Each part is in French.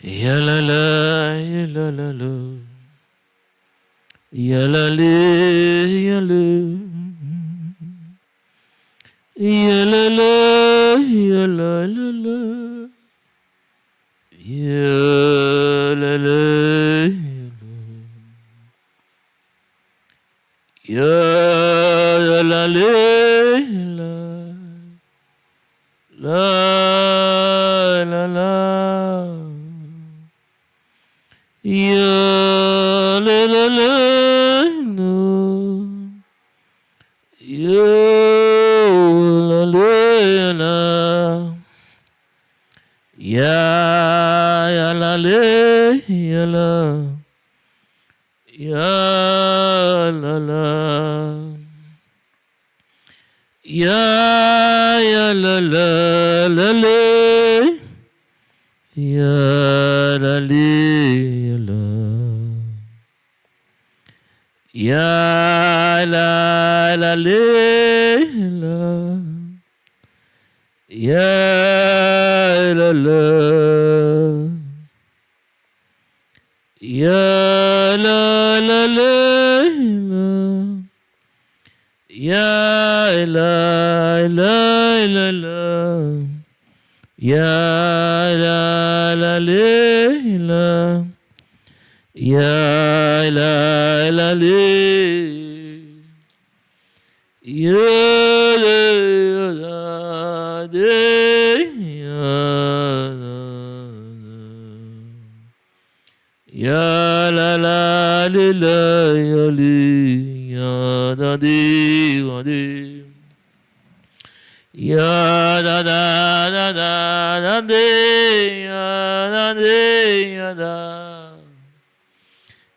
Yalala, yalalala. Yalale, yalu. Yalala, yalalala. Yalala, yalalale, la la la. Ya la la la no. Ya la la la. Ya la la ya la. Ya la la. Ya la la la la. Ya la la la. Ya la la la la. Ya la la. Ya la la la la. Ya la la la la. Ya la la la la. Ya la la la. Ya la la la. Ya la la la la ya li ya da di wa di. Ya da da da da da di ya da di ya da.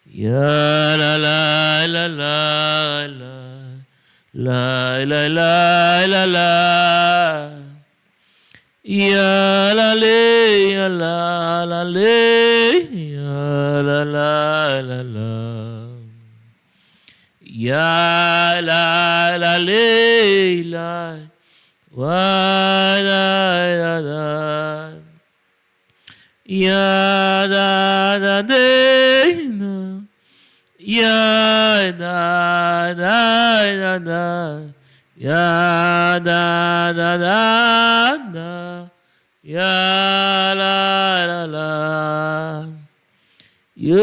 Ya la la la la la la la la la la. Ya la le ya la la le ya la la la la. Ya la la le la wa la la la. Ya da da de na. Ya da da da da. Ya da da da da. Ya la la la. Ya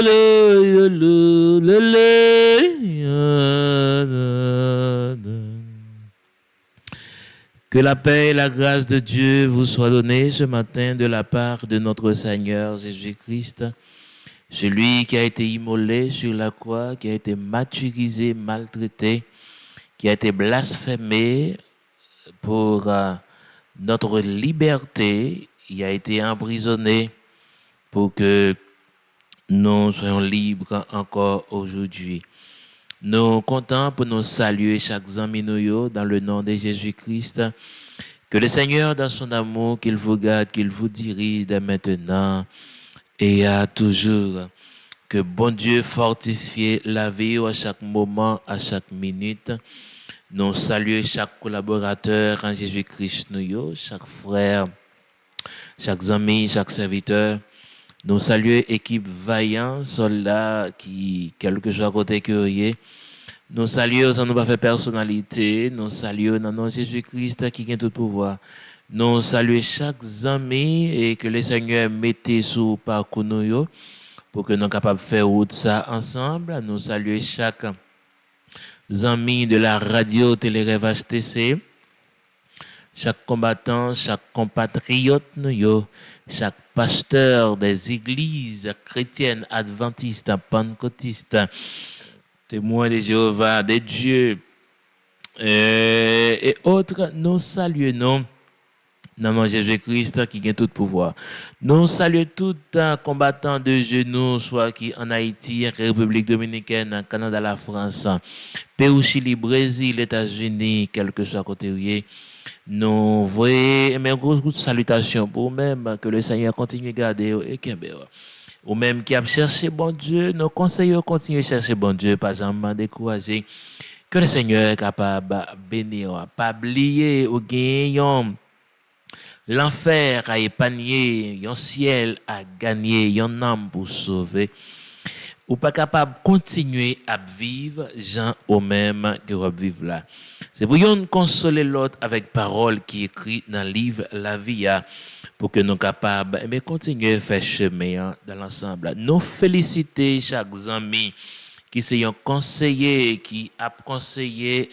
le ya le le ya da da. Que la paix et la grâce de Dieu vous soient données ce matin de la part de notre Seigneur Jésus-Christ, celui qui a été immolé sur la croix, qui a été martyrisé, maltraité, qui a été blasphémé pour notre liberté. Il a été emprisonné pour que nous soyons libres encore aujourd'hui. Nous comptons pour nous saluer chaque ami dans le nom de Jésus-Christ. Que le Seigneur, dans son amour, qu'il vous garde, qu'il vous dirige dès maintenant et à toujours. Que bon Dieu fortifie la vie à chaque moment, à chaque minute. Nous saluons chaque collaborateur en Jésus-Christ, chaque frère, chaque ami, chaque serviteur. Nous saluons l'équipe vaillant, soldats qui, quel que soit à côté que nous saluons sans nous pas faire personnalité. Nous saluons dans nom Jésus-Christ qui a tout pouvoir. Nous saluons chaque ami et que le Seigneur mette sous parcours nous pour que nous soyons capables de faire route ça ensemble. Nous saluons chaque ami de la radio Télérêve HTC, chaque combattant, chaque compatriote, chaque pasteur des églises chrétiennes, adventistes, pentecôtistes, témoins de Jéhovah, des dieux et autres, nous saluons dans le nom de Jésus-Christ qui a tout pouvoir. Nous saluons tout combattant de genoux, soit qui en Haïti, République dominicaine, Canada, la France, Pérou, Chili, Brésil, États-Unis, quel que soit côté où il est. Nous voyons une grosse salutation pour vous-même, que le Seigneur continue à garder et qu'il ou même qui a cherché bon Dieu, nos conseillers continuent à chercher bon Dieu, pas jamais décourager. Que le Seigneur est capable de bénir, pas oublier ou gagner l'enfer a épargné, un ciel a gagné, un âme pour sauver. Ou pas capable de continuer à vivre, gens au même que vous vivre là. C'est pour nous consoler l'autre avec parole qui est écrite dans le livre La Vie, pour que nous soyons capables de continuer à faire chemin dans l'ensemble. Nous féliciter chaque ami qui c'est un conseiller, qui a conseillé,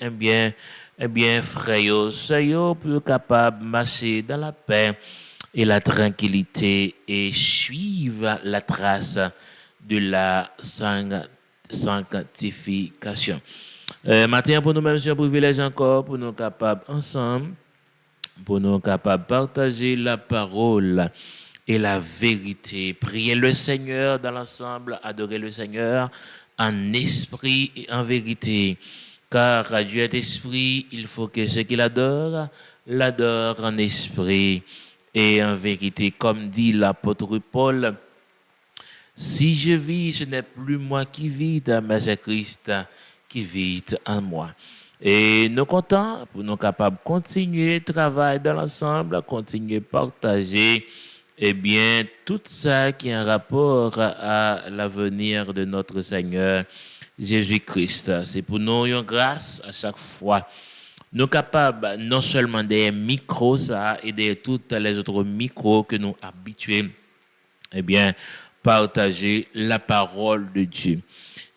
frère, soyez plus capable de marcher dans la paix et la tranquillité et suivre la trace de la sanctification. Maintenant, pour nous-mêmes, c'est un privilège encore pour nous capables ensemble, pour nous capables de partager la parole et la vérité. Prier le Seigneur dans l'ensemble, adorer le Seigneur en esprit et en vérité. Car Dieu est esprit, il faut que ceux qui l'adorent, l'adorent en esprit et en vérité. Comme dit l'apôtre Paul, si je vis, ce n'est plus moi qui vis, mais c'est Christ qui vit en moi. Et nous comptons pour nous capables de continuer le travail dans l'ensemble, continuer à partager tout ça qui est en rapport à l'avenir de notre Seigneur Jésus-Christ. C'est pour nous une grâce à chaque fois. Nous sommes capables non seulement des micros ça, et de tous les autres micros que nous habitués partager la parole de Dieu.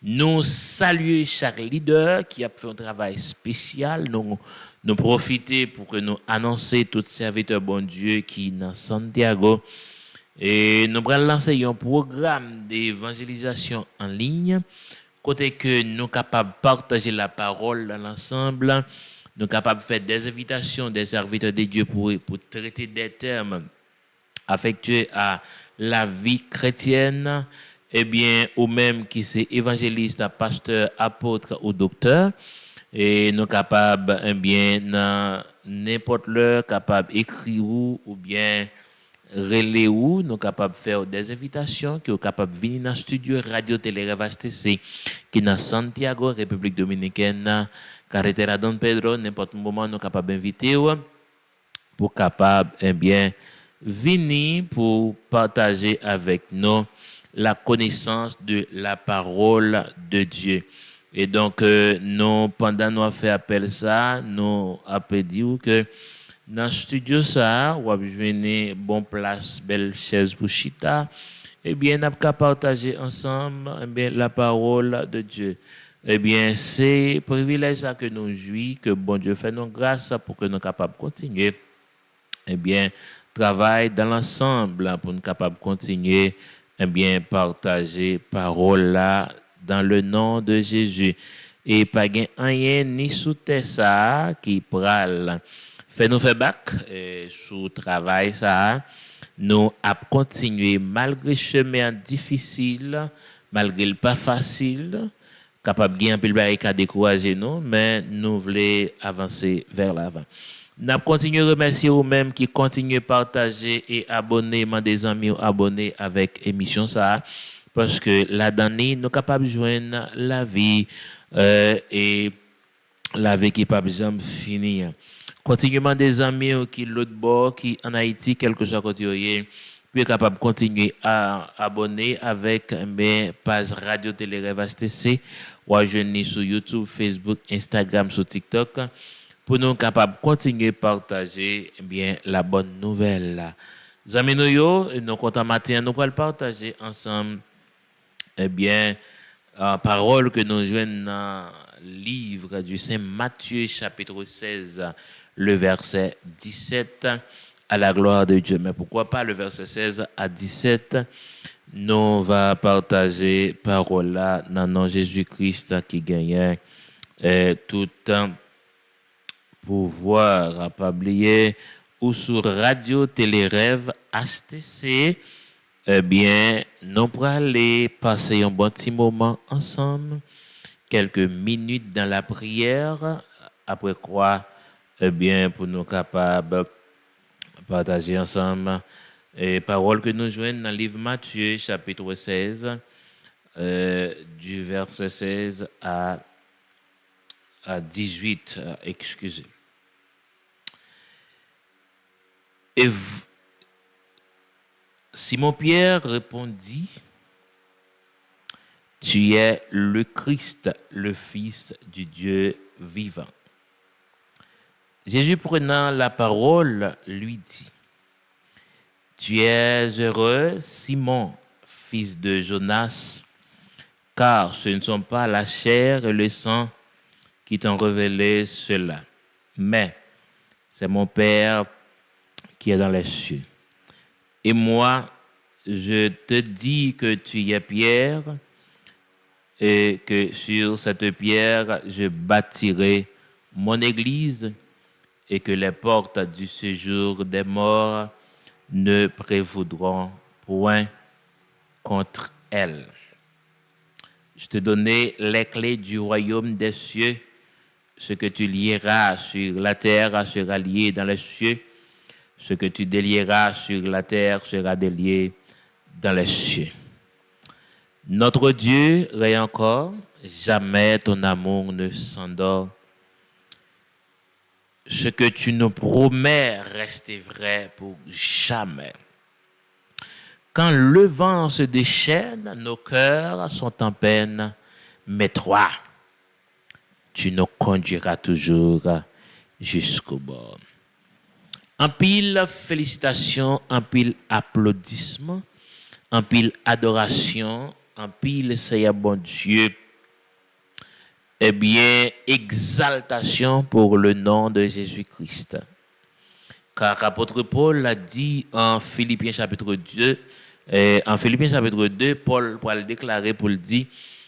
Nous saluons chaque leader qui a fait un travail spécial. Nous profiter pour que nous annoncer tous les serviteurs bon Dieu qui sont dans Santiago. Et nous allons lancer un programme d'évangélisation en ligne. Côté que nous sommes capables de partager la parole dans l'ensemble. Nous sommes capables de faire des invitations des serviteurs de Dieu pour traiter des termes affectueux à la vie chrétienne, ou même qui c'est évangéliste, pasteur, apôtre ou docteur, et nous capables, n'importe l'heure, capables d'écrire ou bien relais ou, nous capables de faire des invitations, qui sont capables de venir dans le studio Radio Télé Rêve HTC, qui est dans Santiago, République Dominicaine, Carretera Don Pedro, n'importe moment, nous capables d'inviter pour capable, venir pour partager avec nous la connaissance de la parole de Dieu. Et donc, nous, pendant nous avons fait appel ça, nous avons dit que dans le studio ça, on a besoin bon place, belle chaise pour chita, nous avons partager ensemble la parole de Dieu. C'est privilège que nous jouissons, que bon Dieu fait nous grâce pour que nous soyons capables de continuer. Travail dans l'ensemble pour nous capables de continuer partager parole là dans le nom de Jésus et pas rien ni sous ça qui pral fait nous faire bac sous travail ça nous a continuer malgré chemin difficile malgré le pas facile capable bien pile barricade décourager nous mais nous voulons avancer vers l'avant. Nous continuons à remercier vous-même qui continuent à partager et abonner, des amis abonnés avec l'émission ça, parce que là-dedans, nous sommes capables de joindre la vie et la vie qui n'est pas besoin de finir. Continuellement des amis qui l'autre bord, qui en Haïti, quel que soit côté, puis capable de continuer à abonner avec mes pages Radio Télé Rêve HTC, ou à joindre sur YouTube, Facebook, Instagram, sur TikTok. Pour nous capables de continuer à partager la bonne nouvelle. Zami nous comptons matin, nous allons partager ensemble parole que nous joignons dans le livre du Saint Matthieu, chapitre 16, le verset 17, à la gloire de Dieu. Mais pourquoi pas le verset 16 à 17? Nous va partager parole là dans le nom de Jésus-Christ qui gagne tout temps. Pouvoir à pas oublier ou sur Radio Télé Rêve HTC, nous pourrons aller passer un bon petit moment ensemble, quelques minutes dans la prière, après quoi, pour nous capables de partager ensemble les paroles que nous joignons dans le livre Matthieu, chapitre 16, du verset 16 à 18, excusez. Et Simon-Pierre répondit, tu es le Christ, le Fils du Dieu vivant. Jésus prenant la parole lui dit, tu es heureux, Simon, fils de Jonas, car ce ne sont pas la chair et le sang qui t'ont révélé cela, mais c'est mon Père qui est dans les cieux. Et moi, je te dis que tu es Pierre, et que sur cette pierre, je bâtirai mon église, et que les portes du séjour des morts ne prévaudront point contre elle. Je te donnerai les clés du royaume des cieux. Ce que tu lieras sur la terre sera lié dans les cieux. Ce que tu délieras sur la terre sera délié dans les cieux. Notre Dieu, règne encore, jamais ton amour ne s'endort. Ce que tu nous promets reste vrai pour jamais. Quand le vent se déchaîne, nos cœurs sont en peine, mais toi, tu nous conduiras toujours jusqu'au bord. En pile félicitations, en pile applaudissements, en pile adoration, en pile Seigneur bon Dieu, eh bien, exaltation pour le nom de Jésus-Christ. Car l'apôtre Paul l'a dit en Philippiens chapitre 2, Paul pour le déclarer, pour le dire,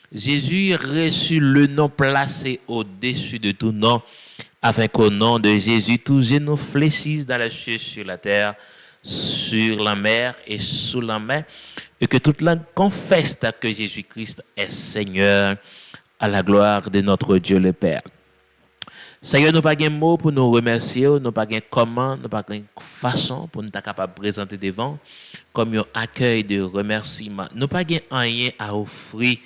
Jésus reçut le nom placé au-dessus de tout nom, afin qu'au nom de Jésus, tous genoux fléchissent dans les cieux, sur la terre, sur la mer et sous la mer, et que toute langue confesse que Jésus-Christ est Seigneur, à la gloire de notre Dieu le Père. Seigneur, nous n'avons pas de mots pour nous remercier, nous n'avons pas de comment, nous n'avons pas de façon pour nous être capables de présenter devant comme un accueil de remerciement. Nous n'avons pas de rien à offrir,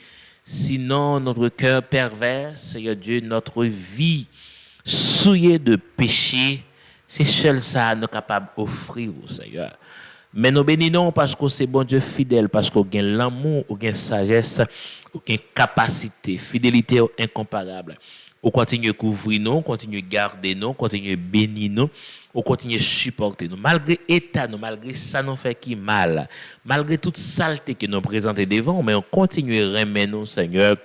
sinon notre cœur pervers, Seigneur Dieu, notre vie souillée de péché, c'est seul ça que nous sommes capables d'offrir au Seigneur. Mais nous bénissons parce que c'est bon Dieu fidèle, parce qu'on a l'amour, on a sagesse, on a capacité, fidélité incomparable. On continue à couvrir nous, on continue à garder nous, on continue à bénir nous, on continue à supporter nous. Malgré l'état, malgré ça nous fait qui mal, malgré toute saleté que nous présentons devant, mais on continue à remettre nous, Seigneur.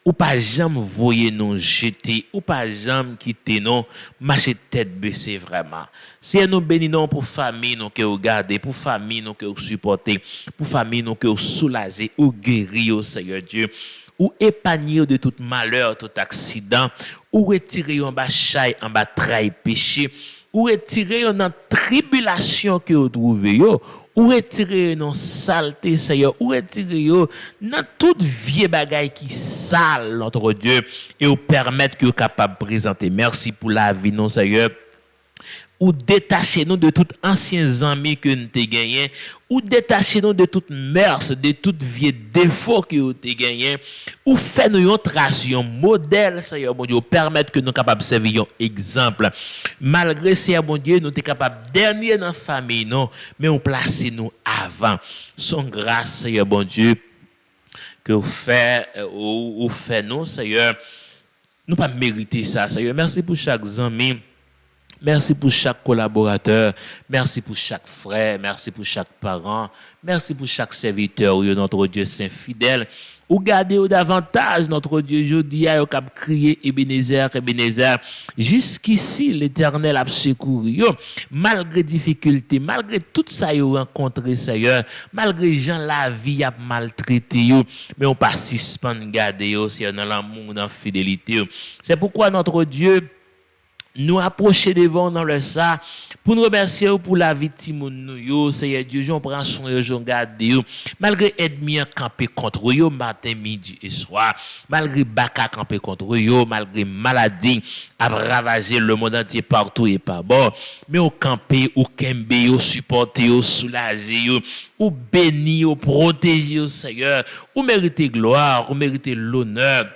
Ou pas jamais voyer nous jeter, ou pas jamais quitter nous, marcher tête baissée vraiment. Si nous bénissons pour famille nous que vous gardez, pour famille nous que vous supportez, pour famille nous que vous soulagez, ou guérir, Seigneur Dieu, ou épargner de tout malheur, tout accident, ou retirer en bas chaille, en bas trahi péché, ou retirer dans tribulation que vous trouvez, ou retirer dans saleté, Seigneur, ou retirer dans toute vieille bagaille qui sale, notre Dieu, et vous permettre que vous capable de présenter. Merci pour la vie, non, Seigneur. Ou détachez-nous de tout anciens amis que nous avons gagnés, ou détachez-nous de toute mœurs, de tout vieux défaut que nous avons gagné, ou faites-nous une trace, un modèle, Seigneur mon Dieu, permettre que nous sommes capables de servir un exemple. Malgré, Seigneur mon Dieu, nous sommes capables de dernier dans la famille, non, mais on place nous avant. Son grâce, Seigneur mon Dieu, que vous faites, ou fait nous, Seigneur, nous pas mériter ça, Seigneur. Merci pour chaque ami. Merci pour chaque collaborateur, merci pour chaque frère, merci pour chaque parent, merci pour chaque serviteur, notre Dieu saint fidèle. Ou gardez davantage notre Dieu, je dis à cap crier Ebenezer, Ebenezer. Jusqu'ici, l'Éternel a secouru. Malgré difficulté, malgré tout ça yo rencontré, Seigneur, malgré gens la vie a maltraité, mais on pas suspendre garder, c'est dans l'amour, dans la fidélité. C'est pourquoi notre Dieu nous approcher devant dans le ça pour nous remercier pour la victime nous Seigneur Dieu on prend soin on garde malgré ennemi camper contre yo matin midi et soir malgré baka camper contre yo malgré maladie a ravager le monde entier partout et pas bon mais au camper au kembe au supporter au soulager ou bénir au protéger Seigneur ou mériter gloire ou mériter l'honneur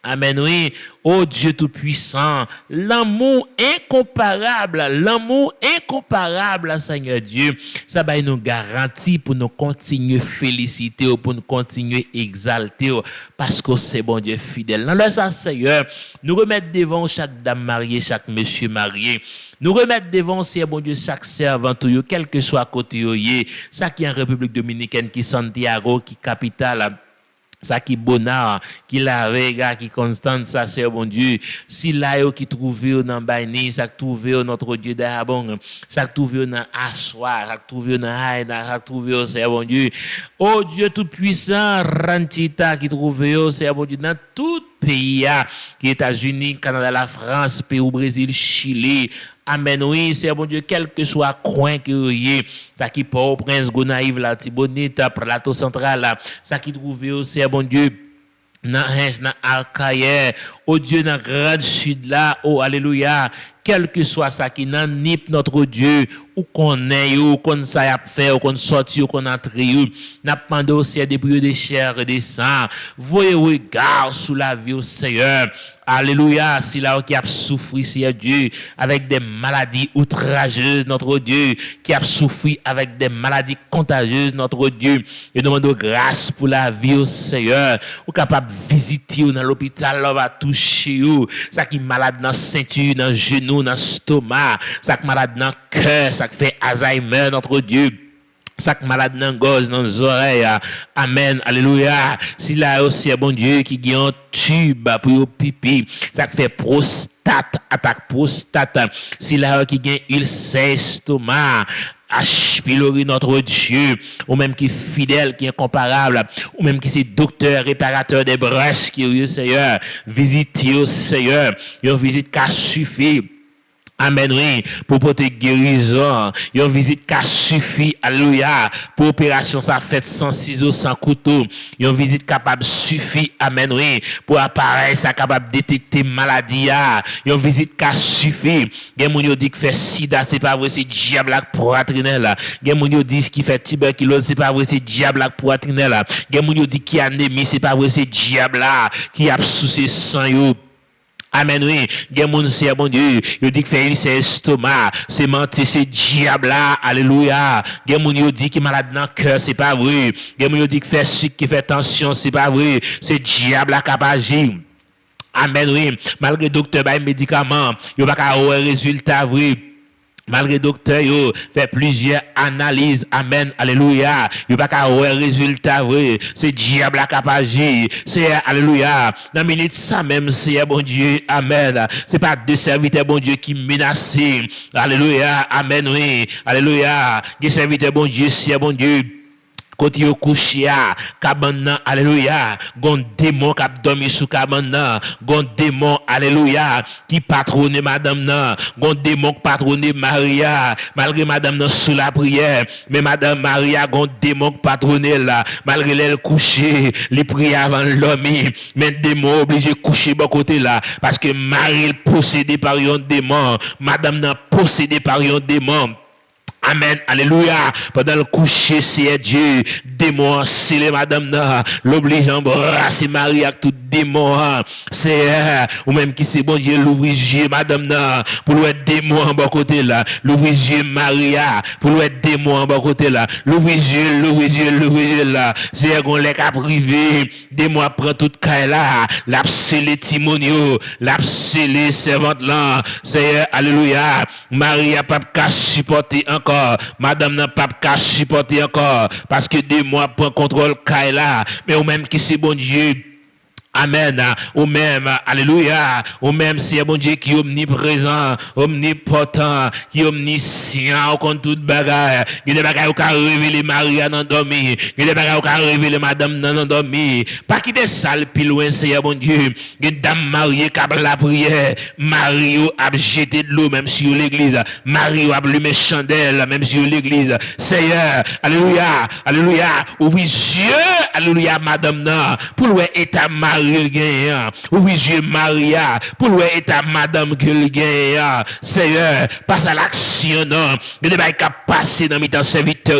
Amen, oui. Oh Dieu Tout-Puissant, l'amour incomparable, Seigneur Dieu, ça va nous garantir pour nous continuer féliciter, pour nous continuer exalter, parce que c'est bon Dieu fidèle. Dans le sens, Seigneur, nous remettre devant chaque dame mariée, chaque monsieur marié, nous remettre devant, Seigneur bon Dieu, chaque servant, quel que soit côté, ça qui est en République Dominicaine, qui Santiago, qui capitale, ça qui Bonar, qui La Vega, qui Constance, ça c'est bon Dieu. Si là qui trouve dans Baini, ça trouve notre Dieu d'Arabon, ça trouve dans Assoir, ça trouve dans Haïna, ça trouve c'est bon Dieu. Oh Dieu tout puissant, Rantita qui trouve c'est bon Dieu dans tout pays, qui États-Unis, Canada, la France, Pérou, Brésil, Chili. Amen, oui, c'est bon Dieu, quel que soit coin que vous ayez, ça qui Port Prince, Gonaïve, la Tibonite, Plateau Central, ça qui trouve, c'est bon Dieu, dans Alcaïe, oh Dieu, dans le Grand Sud là, oh Alléluia, quel que soit ça qui n'a nip notre Dieu, ou qu'on est, ou qu'on ça y a fait, ou qu'on sorti, ou qu'on entre, n'a pas demandé aussi des bruits de chair et de sang. Voyez regard sous la vie au Seigneur. Alléluia, si là qui a souffert, Seigneur Dieu, avec des maladies outrageuses, notre Dieu, qui a souffert avec des maladies contagieuses, notre Dieu, et demande grâce pour la vie au Seigneur, ou capable de visiter dans l'hôpital, là va toucher, ça qui est malade dans la ceinture, dans le genou, dans le stomac, ça qui est malade dans le cœur, ça qui fait Alzheimer, notre Dieu. Ça qui malade dans gorge, dans les oreilles. Amen. Alléluia. Si là aussi, bon Dieu, qui a un tube pour pipi, ça fait prostate, attaque prostate. Si là qui a une ulcère estomac, H. pylori notre Dieu, ou même qui est fidèle, qui est incomparable, ou même qui c'est docteur, réparateur des brèches, qui est au Seigneur, visitez au Seigneur, une visite qui a suffi. Amen, oui, pour porter guérison. Une visite qui a suffi, alléluia, pour opération ça fait sans ciseaux, sans couteau. Une visite capable suffi, amen, oui, pour appareil ça capable de détecter maladie. Une visite qui a suffi. Gen moun yo dit que fait sida, c'est pas vrai, c'est diable la poitrine. Gen moun yo dit qui fait tuberculose, c'est pas vrai, c'est diable la poitrine. Gen moun yo dit qui anémie, c'est pas vrai, c'est diable là qui a souci sang yo. Amen, oui. Gen moun c'est bon Dieu. Yo dit que fait c'est estomac. C'est menti, c'est diable là. Alléluia. Gen moun yo dit qui malade dans cœur, c'est pas vrai. Gen moun yo dit que fait sucre, qui fait tension, c'est pas vrai. C'est diable là capable agir. Amen, oui. Malgré docteur bay médicament, yo pas ka avoir résultat vrai. Malgré docteur yo fait plusieurs analyses, amen, alléluia, yo pas qu'à avoir résultat vrai, c'est diable la capable, c'est alléluia. Dans minute ça même c'est bon Dieu, amen. C'est pas deux serviteurs bon Dieu qui menacent, alléluia, amen, oui, alléluia. Des serviteurs bon Dieu, c'est bon Dieu. Côté yo couché à cabane, alléluia, gon démon qui a dormi sous cabane, gon démon, alléluia, qui patronne madame nan, gon démon qui patronne Maria, malgré madame nan sous la prière, mais madame Maria gon démon qui patronne là, malgré elle couché, les prières avant l'homme, mais démon obligé coucher bon côté là, parce que Marie possédée par un démon, madame nan possédée par un démon. Amen, alléluia. Pendant le coucher, c'est Dieu, démon, c'est les madame, l'oblige à embrasser Marie avec tout démon, c'est, ou même qui c'est bon Dieu, l'ouvrir Dieu, madame, pour le démon en bas côté là, l'ouvrir Dieu, Maria, pour le démon en bas côté là, l'ouvrir Dieu là, c'est qu'on les cap privé, démon prend toute caille là, l'a scellé Timonio, l'a scellé servante là, c'est, alléluia, Maria pas qu'à supporter encore. Madame n'a pas qu'à supporter encore parce que des mois prend contrôle Kaila mais ou même qui c'est bon Dieu. Amen. Ou même, alléluia. Ou même, c'est bon Dieu qui est omniprésent, omnipotent, qui est omniscient, contre toute bagaille. Il y a des bagailles qui révéler Maria dans dormi. Il y a des bagailles qui révéler madame dans dormi. Pas qui des sales plus loin, c'est bon Dieu. Il y a des dames mariées qui ont la prière. Marie a jeté de l'eau, même sur l'église. Marie a allumé chandelle, même sur l'église. Seigneur, alléluia, alléluia. Ouvre Dieu, alléluia, madame, pour le état Marie. Oui, Dieu Maria, pour le état madame que le gagne, Seigneur, passe à l'action, non, de ne pas passer dans mes serviteurs,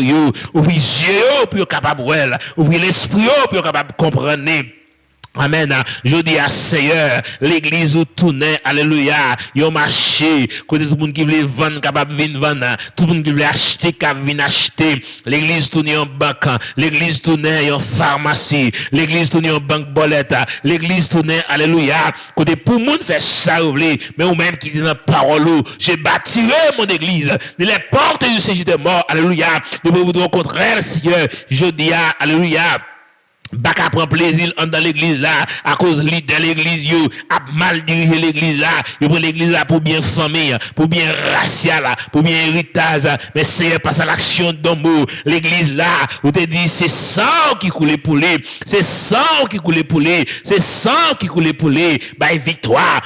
oui, Dieu, pour capable, oui, l'esprit, pour capable comprendre. Amen. Je dis à Seigneur, l'église où tournait, alléluia, yon marché, côté tout le monde qui voulait vendre, capable de vendre, tout le monde qui voulait acheter, capable de acheter. L'église tournait en banque, l'église tournait en pharmacie, l'église tournait en banque bolette, l'église tournait, alléluia, côté pour le monde faire ça, mais ou même qui dit dans la parole, j'ai bâtiré mon église, les portes du Seigneur de mort, alléluia, de vous au contraire, Seigneur, je dis, alléluia. Baka prend plaisir dans l'église là à cause leader l'église yo a mal dirigé l'église là yo prend l'église là pour bien famille pour bien racial pour bien héritage mais c'est pas à l'action d'homme l'église là où te dit c'est sang qui coule pour les c'est sang qui coule pour les c'est sang qui coule pour les by victoire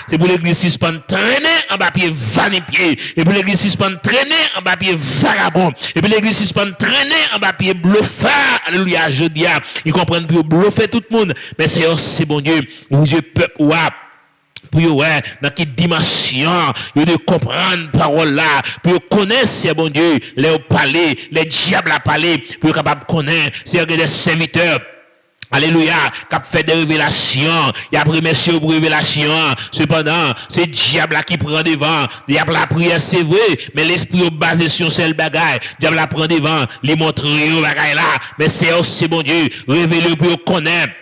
c'est pour l'église suspend traîner en bas pied vanipier et pour l'église suspend traîner en bas pied vagabond et pour l'église suspend traîner en bas pied bluffeur. Alléluia, je dis, ils comprennent pour bluffer tout le monde. Mais c'est bon Dieu, vous peuple, pour ouais, dans quelle dimension, vous de comprendre parole là, pour connaître, c'est bon Dieu, les parler, les diables à parler, pour capable de connaître, c'est des serviteurs. Alléluia, cap fait des révélations, il y a pris monsieur pour révélation, cependant, c'est diable qui prend devant, diable la prière c'est vrai, mais l'esprit basé sur celle bagaille, diable la prend devant, les montrer au bagaille là, mais c'est bon Dieu, révéler pour connaître.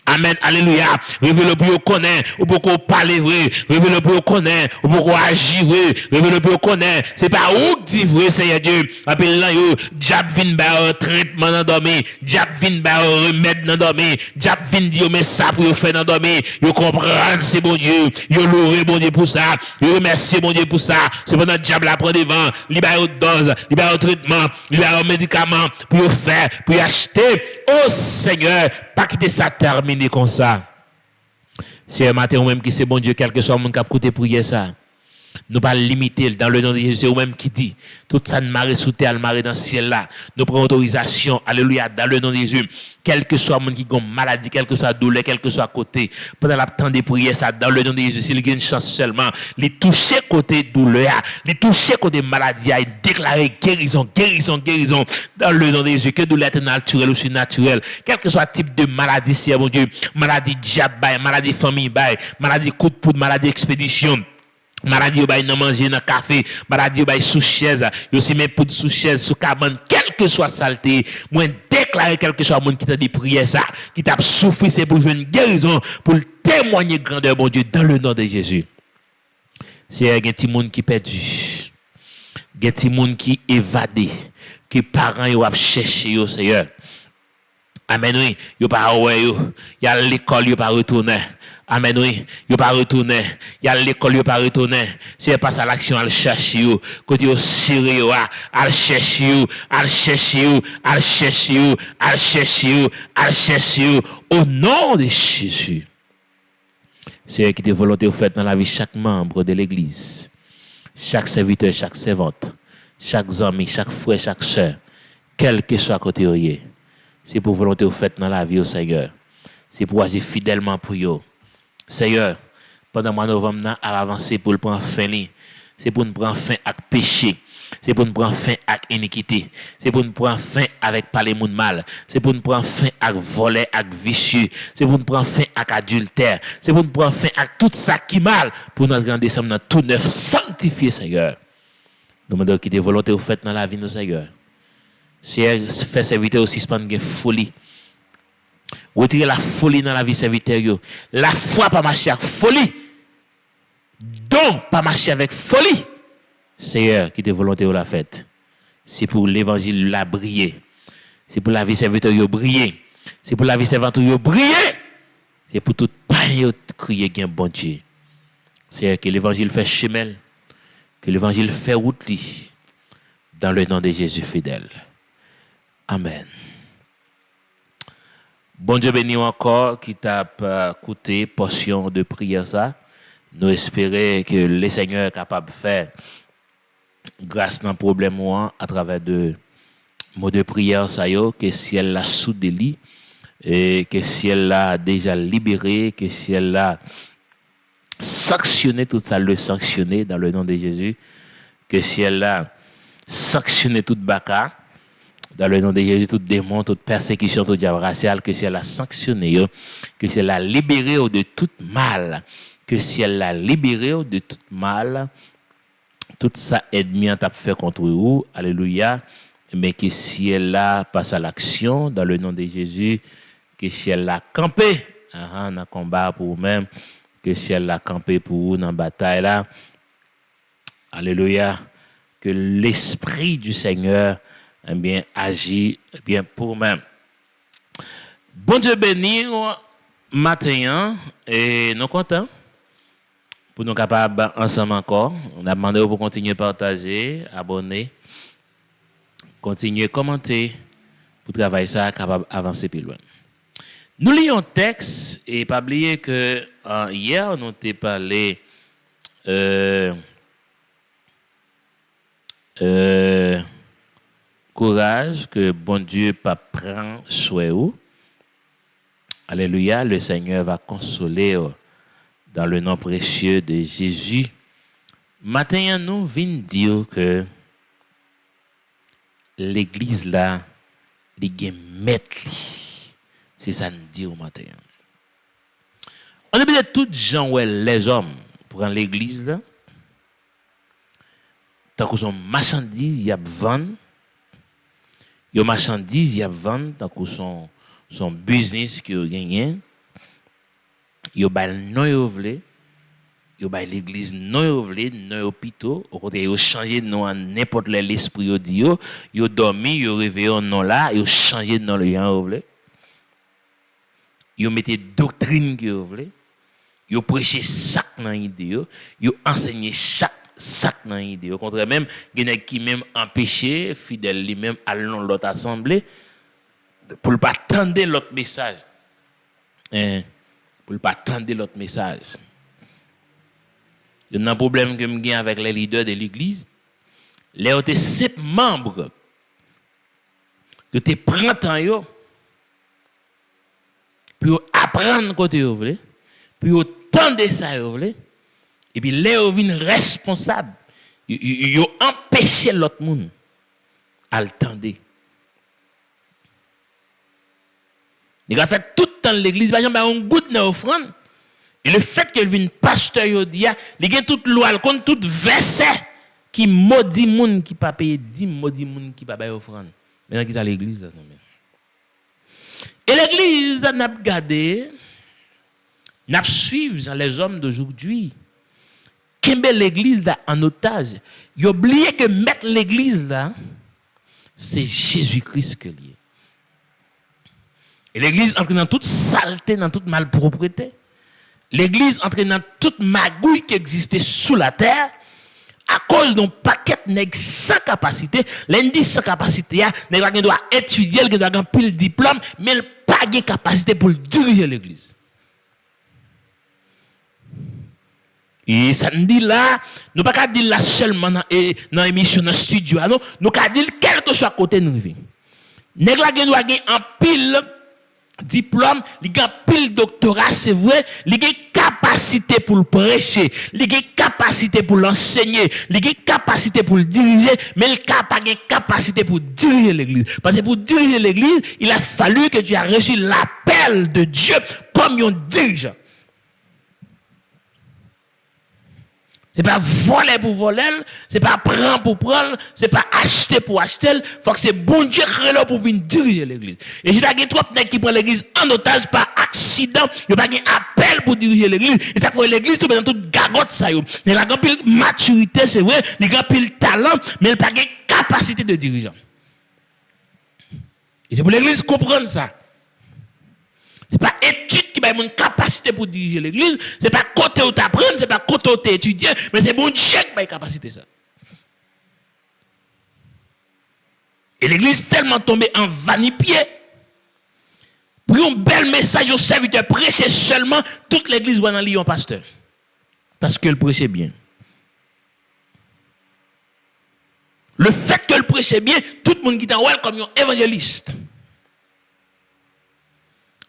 Amen, alléluia. Révèle pour connaître, ou pour parler vrai. Révèle pour connaître, ou pour agir vrai. Révèle pour connaître. C'est pas où dit vrai, Seigneur Dieu. Appelle là, yo, diable vin ba traitement dans dormi. Diable vin ba remède dans dormi. Diable vin dire mais ça pour faire dans dormi. Yo comprendre c'est bon Dieu. Yo louer bon Dieu pour ça. Yo remercier bon Dieu pour ça. Cependant diable la prend devant. Li ba dose, li ba traitement, li ba médicament pour faire, pour acheter. Oh Seigneur, pas quitter ça terminer comme ça. C'est un matin ou même qui c'est bon Dieu, quel que soit le monde qui a côté prier ça. Nous pas limiter dans le nom de Jésus, c'est vous-même qui dit. Tout ça ne marre sous terre, marre dans le ciel là. Nous prenons autorisation, alléluia, dans le nom de Jésus. Quel que soit le monde qui a une maladie, quel que soit douleur, quel que soit côté. Pendant la temps de prier ça, dans le nom de Jésus, s'il a une chance seulement, les toucher côté douleur, les toucher côté maladie, il déclarer guérison, dans le nom de Jésus. Que douleur est naturelle ou surnaturelle. Quel que soit le type de maladie, c'est mon Dieu. Maladie diable, maladie famille, maladie coup de poudre, maladie expédition. Maladie bay nan manger dans café, maladie bay sous chaise, yo si même pour sous chaise, sous cabane, quelle que soit saleté, moi déclarer quelque soit monde qui t'a dit prier ça, qui t'a souffert c'est pour jouer une guérison, pour témoigner grandeur bon Dieu dans le nom de Jésus. C'est un petit monde qui perdu. Un petit monde qui évadé, que parents yo a chercher yo Seigneur. Amen oui, yo pas ouais yo, y a l'école yo pas retourner. Amen oui, yo pas retourner. Y a l'école yo pas retourner. C'est pas ça l'action al chercher yo, côté yo serré yo, al chercher yo, au nom de Jésus. C'est qui te volonté faite dans la vie chaque membre de l'église. Chaque serviteur, chaque servante, chaque ami, chaque frère, chaque sœur, quel que soit côté yo. C'est pour volonté faite dans la vie au Seigneur. C'est pour agir fidèlement pour eux. Seigneur, pendant le mois de novembre, à avancer pour le prendre fin. C'est pour nous prendre fin avec péché. C'est pour nous prendre fin avec iniquité. C'est pour nous prendre fin avec parler monde mal. C'est pour nous prendre fin avec voler, avec vicieux. C'est pour nous prendre fin avec adultère. C'est pour nous prendre fin avec tout ça qui mal. Pour nous grand décembre, dans tout neuf, sanctifié, Seigneur. Nous demandons qu'il y ait des volontés faites dans la vie de nos Seigneur. C'est faire serviteur aussi, c'est pas une folie. Retirer la folie dans la vie serviteur. La foi pas marcher avec folie. Donc pas marcher avec folie. Seigneur, qui te volonté ou la fête. C'est pour l'évangile la briller. C'est pour la vie serviteur yo briller. C'est pour la vie serviteur yo briller. C'est pour tout pain crier gain bon Dieu. Seigneur, que l'évangile fait chemin. Que l'évangile fait route li. Dans le nom de Jésus fidèle. Amen. Bon Dieu béni encore qui t'a écouté portion de prière ça. Nous espérons que le Seigneur est capable de faire grâce dans le problème à travers de mots de prière ça yo que si elle l'a soudé et que si elle l'a déjà libéré, que si elle l'a sanctionné tout ça le sanctionner dans le nom de Jésus, que si elle l'a sanctionné tout baka Dans le nom de Jésus, tout démon, toute persécution, tout diable racial, que si elle a sanctionné, que si elle a libéré de tout mal, que si elle a libéré de tout mal, tout ça ennemi en t'a fait contre vous, alléluia, mais que si elle a passé à l'action, dans le nom de Jésus, que si elle a campé, dans le combat pour vous-même, que si elle a campé pour vous dans la bataille là, alléluia, que l'Esprit du Seigneur eh bien, agit eh bien, pour vous-même. Bon Dieu béni, matin, et nous contents pour nous capables ensemble encore. On a demandé pour continuer à partager, abonner, continuer à commenter pour travailler ça, capable d'avancer plus loin. Nous lisons un texte et pas oublier que hier, nous avons parlé courage que bon Dieu pas prend soin ou. Alléluia, le Seigneur va consoler dans le nom précieux de Jésus. Maintenant, nous venons dire que l'église là, il y a maître. C'est ça nous dit au matin. On a besoin de tous gens, les hommes, pour l'église là. Tant que son marchandise, il y a vendre. Il y a marchandise, il y a vendre. Tant que son business qui a gagné. Il y a non il y a l'église non non hôpital. Au côté, il a changé de nom à n'importe l'esprit. Il a dormi, il a réveillé un nom là, il a changé de nom le yan. Il a mis doctrine qui voulait. Il a prêché chaque dans l'idée. Il a enseigné chaque dans l'idée. Au contraire, même, il y a qui même empêché, fidèle lui-même, à l'autre assemblée, pour ne pas attendre l'autre message. Pour ne pas attendre l'autre message. Il y a un problème que je avec les leaders de l'église. Les autres 7 membres que tu prends temps, puis apprendre côté vous voulez, puis tendre ça vous voulez, et puis les vinn responsable, ils empêcher l'autre monde à le tendre. Il a fait tout le temps l'église, par exemple, on goûte dans l'offrande, et le fait que vienne pasteur il dit, il y a toute loi, contre tout verset qui maudit monde qui pas payer 10 maudit monde qui pas payer offrande. Maintenant qui à l'église là non. Et l'église n'a pas gardé, n'a pas suivi les hommes d'aujourd'hui. Qu'est-ce que l'église là en otage? Il a oublié que mettre l'église là, c'est Jésus-Christ que lié. Et l'église entre dans toute saleté, dans toute malpropreté. L'église entre dans toute magouille qui existait sous la terre. À cause d'un paquet nèg sans capacité, lundi sans capacité, nèg doit étudier, il doit avoir pile diplôme, mais il pas de capacité pour diriger l'église. Et ça nous dit là, nous pas dire là seulement dans émission dans studio, non, nous pas dire quel que soit côté nous vivons. Nèg la doit avoir un pile diplôme, il a pile doctorat, c'est vrai, il a capacité pour le prêcher, il a capacité pour l'enseigner, il a capacité pour le diriger, mais il n'a pas de capacité pour diriger l'église. Parce que pour diriger l'église, il a fallu que tu aies reçu l'appel de Dieu comme un dirigeant. C'est pas voler pour voler, c'est pas prendre pour prendre, c'est pas acheter pour acheter. Faut que c'est bon Dieu qui là pour venir diriger l'église. Et j'ai des trop qui prennent l'église en otage par accident, il n'y a pas d'appel pour diriger l'église. Et ça fait l'église tout dans toute gagotte ça yo. Il y a une maturité, c'est vrai, il y a un talent, mais il n'y a pas de capacité de dirigeant. Et c'est pour l'église comprendre ça. Ce n'est pas étude qui a une capacité pour diriger l'église. Ce n'est pas côté où tu apprends, ce n'est pas côté où tu étudies, mais c'est bon Dieu qui a une capacité ça. Et l'église tellement tombée en vanipié. Pour un bel message au serviteur prêcher seulement, toute l'église va dans l'île pasteur. Parce qu'elle prêchait bien. Le fait qu'elle prêchait bien, tout le monde qui est en comme un évangéliste.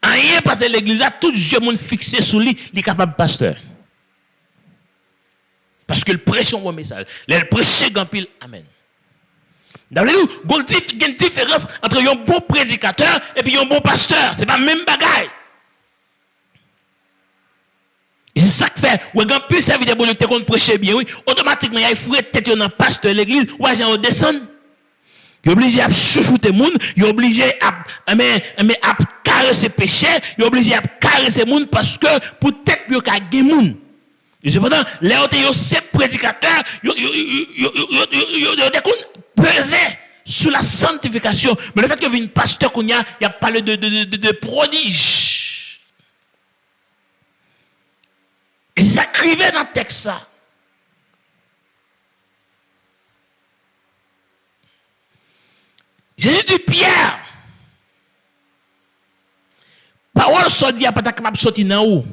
Rien parce que l'église a tout le monde fixé sur lui, il est capable de pasteur. Parce que le prêche un bon message. Le prêche grand pile, amen. D'après nous, il y a une différence entre un bon prédicateur et puis un bon pasteur. C'est pas le même bagaille. Et c'est ça que fait. Ou quand plus serviteur bon Dieu te qu'on prêcher bien, oui, automatiquement il y a frère tête dans pasteur de l'église, ou à gens descendre. Il est obligé à chouchouter moun, il est obligé à caresser péché, il est obligé à caresser moun parce que pour tête pour ka gen moun. Et cependant, les autres ces prédicateurs, ils peser sur la sanctification. Mais le fait que vient pasteur qu'on y a parlé de prodige. Et ça écrivait dans le texte ça. Jésus dit Pierre, parole sortie à pas capable de sortir dans où?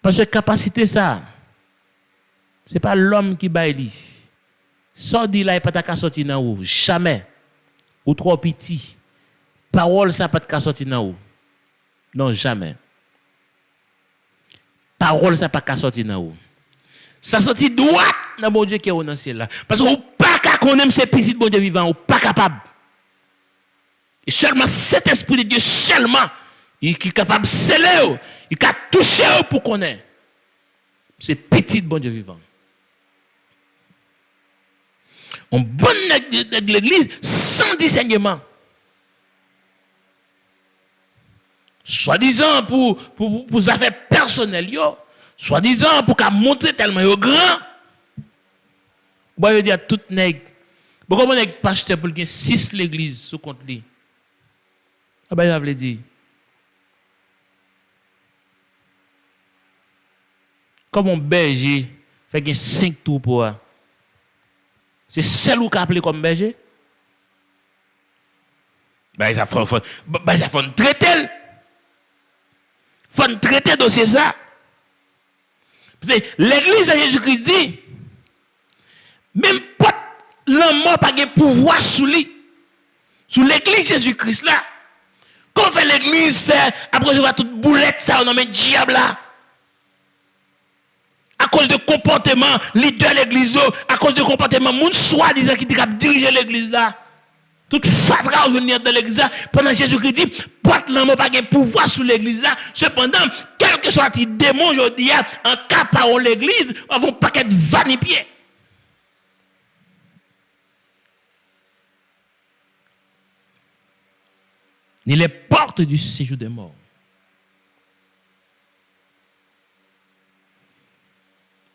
Parce que capacité ça, c'est pas l'homme qui baille. Sorti là, il pas capable de sortir dans où? Jamais. Ou trop petit. Parole ça pas capable de sortir dans où? Non, jamais. Parole ça pas capable de sortir dans où? Ça sorti droit dans bon Dieu qui est au ciel là. Parce que ou pas capable qu'on aime ces petits bon Dieu vivant, ou pas capable. Et seulement cet esprit de Dieu seulement il est capable de sceller, il est capable de toucher pour connaître. C'est petit bon Dieu vivant. On bonne de l'église sans discernement. Soi-disant pour affaires personnelles, soi-disant pour qu'à montrer tellement grand. Bon, je dis à tout nègre. Pourquoi on est pasteur pour qu'il 6 l'église sous compte lui? Ah ben, j'avais dit. Comme un berger fait qu'il 5 tours pour eux. C'est celle où appelé comme berger. Ben, ça faut traiter. Faut traiter dossier ça. Parce que l'église de Jésus-Christ dit, même pas l'homme mort pas de pouvoir sous lui. Sous l'église Jésus-Christ là. Quand on fait l'église faire, après je vois toute boulette ça, on met diable là. À cause de comportement leader de l'église, à cause de comportement moun soi-disant qui diriger l'église là. Toute fatra venir dans l'église là, pendant Jésus-Christ dit, porte l'homme pas de pouvoir sur l'église là. Cependant, quel que soit le démon aujourd'hui, en cas par l'église, on va pas être vanipier. Ni les portes du séjour des morts.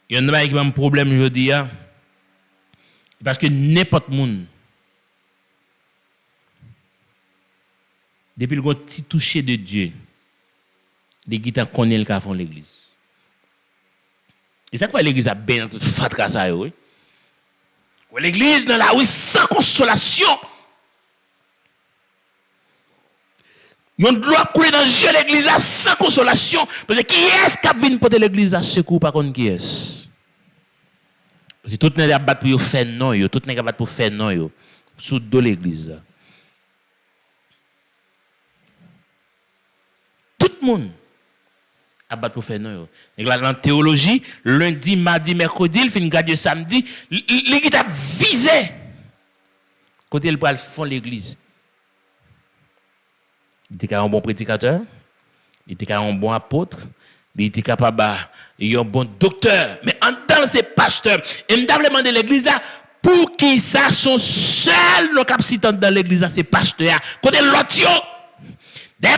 Il y en a qui ont un problème aujourd'hui, parce que n'importe monde, depuis le petit toucher de Dieu, les guitares connaissent le cas font l'église. Et ça quoi l'église a bien toute fatra ça, oui. L'église dans la rue sans consolation. On doit couler dans le jeu de l'église sans consolation. Parce que qui est-ce qui vient porter l'église à secours par contre qui est-ce? Parce que tout le monde a battu pour faire non, tout le monde a battu pour faire non, sous de l'église. Tout le monde a battu pour faire non. Et là, dans la théologie, lundi, mardi, mercredi, il fait une garde samedi, l'église a visé. Côté il va faire l'église. Il était un bon prédicateur, il était un bon apôtre, il était capable un bon docteur. Mais en tant que pasteur, il m'a demandé l'église là, pour qui ça sont seuls nos capacitants dans l'église là, c'est pasteur. Côté l'autre,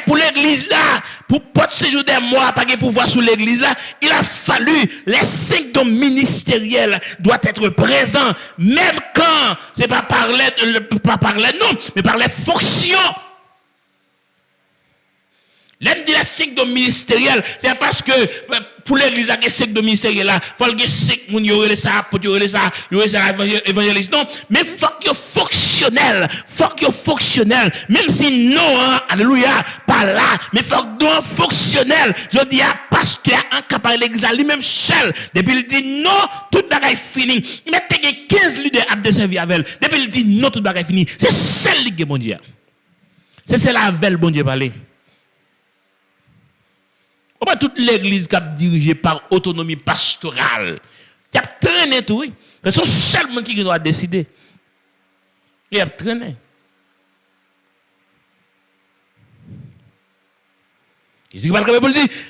pour l'église là, pour pas séjour des mois, pas de pouvoir sur l'église là, il a fallu les 5 dons ministériels doivent être présents, même quand c'est pas par les noms, mais par les fonctions. L'aime dit les 5 dons ministériels, c'est parce que pour l'église, il y a 5 dons ministériels là, il faut qu'il y ait 5 moun, il y aurait ça, il y aurait ça, évangéliste. Non, mais il faut qu'il y fonctionnel, même si non, alléluia, pas là, mais il faut qu'il soit fonctionnel. Je dis à pasteur, incapable de l'église, lui-même seul, depuis il dit non, tout bagaille fini. Il met 15 leaders à desservir avec elle, depuis il dit non, tout bagaille fini. C'est celle qui est bon Dieu. C'est la veille, bon Dieu, parler. Pas toute l'église qui est dirigée par autonomie pastorale. Qui a traîné tout, oui. Ce sont seulement qui doivent décider. Il a traîné.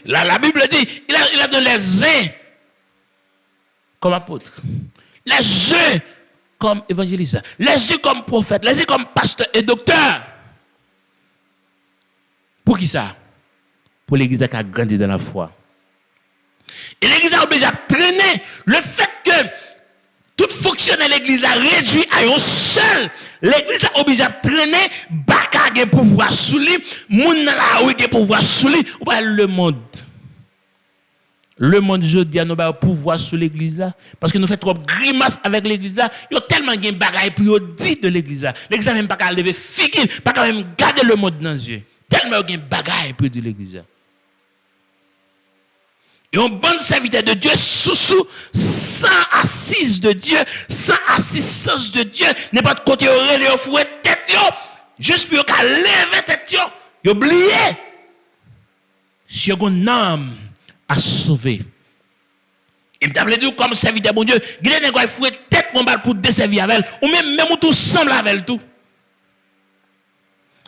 La Bible dit, il a donné les uns comme apôtres, les uns comme évangélistes, les uns comme prophètes, les uns comme pasteurs et docteurs. Pour qui ça? Pour l'église qui a grandi dans la foi. Et l'église a obligé à traîner le fait que tout fonctionnaire de l'église a réduit à un seul. L'église a obligé à traîner, baka de pouvoir sous lui, moun dans la rue de pouvoir sous lui, ou pas le monde. Le monde jeudi a nous pouvoir sous l'église parce que nous fait trop grimace avec l'église là, il y a tellement de bagaille pour dire de l'église là. L'église même pas qu'à lever figure, pas quand même garder le monde dans les yeux. Tellement de bagaille pour dire l'église là. Et un bon serviteur de Dieu, sous sans assise de Dieu, sans assistance de Dieu, n'importe côté aurait le fouet tête, juste pour qu'à lever tête, oublié. Si une âme à sauver. Et me t'appelle dire comme serviteur bon Dieu, il y a fouet tête mon bal pour desservir avec elle, ou même tout semble avec elle tout.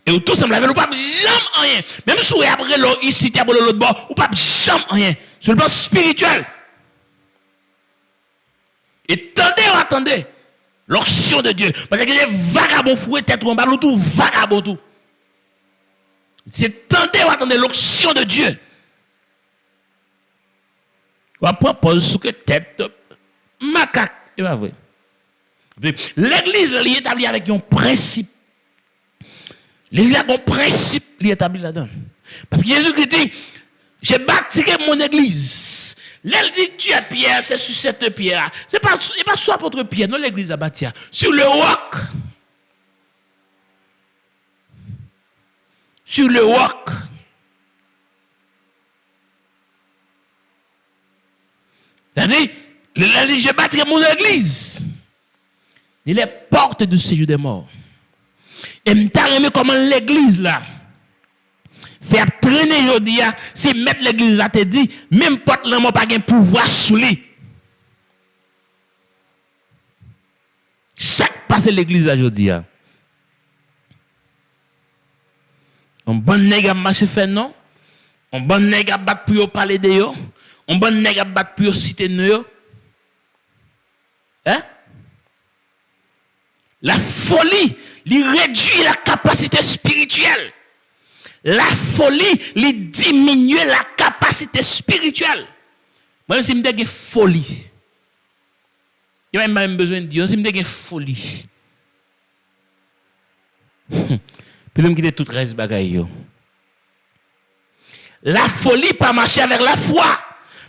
Et tout semble avec elle, ou pas jamais rien. Même si après l'autre ici, tu as l'autre bord, ou pas jamais rien. Sur le plan spirituel. Et attendez, l'onction de Dieu. Parce qu'il y a des vagabonds fouets, tête en bas, ou tout vagabond tout. C'est attendez l'onction de Dieu. On propose sous que tête, macaque, c'est pas vrai. L'église, elle est établie avec un principe. L'église a un principe, elle est établie là-dedans. Parce que Jésus dit, j'ai bâti mon église. L'elle dit que tu es pierre, c'est sur cette pierre. C'est pas sur l'apôtre Pierre, non, l'église a bâti. Sur le roc. Sur le roc. C'est-à-dire, l'elle dit, j'ai bâti mon église. Il est porte du séjour des morts. Et m'ta remis comment l'église là. Faire traîner aujourd'hui, si mettre l'église là te dit, même porte là, moi pas de pouvoir sous lui. Chaque passe l'église aujourd'hui. On bon nèg a marché fait non. On bon nèg a battre pour parler de yo. On bon nèg a battre pour citer nous. Hein? La folie, lui réduit la capacité spirituelle. La folie, lui diminue la capacité spirituelle. Moi, si je me dis folie, il y a même besoin de dire, si je me dis folie. Puis je me dis tout reste bagaille. La folie pas marcher avec la foi.